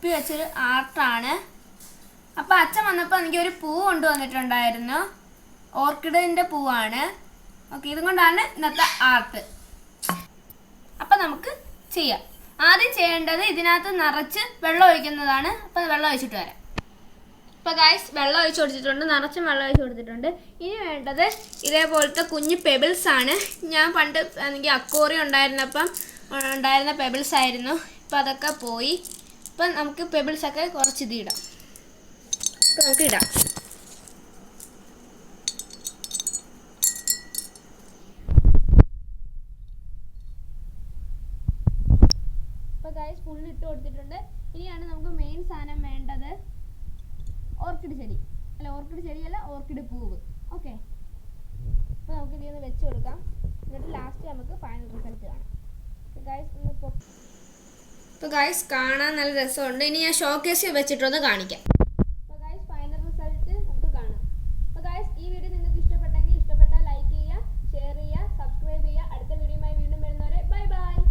കുപ്പി വെച്ചൊരു ആർട്ടാണ്. അപ്പോൾ അച്ഛൻ വന്നപ്പോൾ എനിക്കൊരു പൂ കൊണ്ടുവന്നിട്ടുണ്ടായിരുന്നു. ഓർക്കിഡിൻ്റെ പൂവാണ്. ഓക്കെ, ഇതുകൊണ്ടാണ് ഇന്നത്തെ ആർട്ട്. അപ്പം നമുക്ക് ചെയ്യാം. ആദ്യം ചെയ്യേണ്ടത് ഇതിനകത്ത് നിറച്ച് വെള്ളം ഒഴിക്കുന്നതാണ്. അപ്പോൾ വെള്ളം ഒഴിച്ചിട്ട് വരാം. ഇപ്പോൾ ഗൈസ് വെള്ളം ഒഴിച്ച് കൊടുത്തിട്ടുണ്ട്, നിറച്ചും വെള്ളം ഒഴിച്ച് കൊടുത്തിട്ടുണ്ട്. ഇനി വേണ്ടത് ഇതേപോലത്തെ കുഞ്ഞ് പെബിൾസ് ആണ്. ഞാൻ പണ്ട് എനിക്ക് അക്വേറിയം ഉണ്ടായിരുന്നപ്പം ഉണ്ടായിരുന്ന പെബിൾസ് ആയിരുന്നു. ഇപ്പം അതൊക്കെ പോയി. ഇപ്പം നമുക്ക് പെബിൾസൊക്കെ കുറച്ച് ഇത് ഇടാം. ഇപ്പം നമുക്ക് ഇടാം. ഇപ്പോൾ ഗൈസ് ഫുള്ള് ഇട്ട് കൊടുത്തിട്ടുണ്ട്. ഇനിയാണ് നമുക്ക് മെയിൻ സാധനം വേണ്ടത്, ഓർക്കിഡ് ചെടിയല്ല ഓർക്കിഡ് പൂവ്. ഓക്കെ, അപ്പോൾ നമുക്ക് ഇതിൽ വെച്ച് കൊടുക്കാം. എന്നിട്ട് ലാസ്റ്റ് നമുക്ക് ഫൈനൽ റിസൾട്ട് കാണാം. ഇപ്പോൾ ഗൈസ് കാണാൻ നല്ല രസമുണ്ട്. ഇനി ഞാൻ ഷോക്കേസിൽ വെച്ചിട്ടൊന്ന് കാണിക്കാം.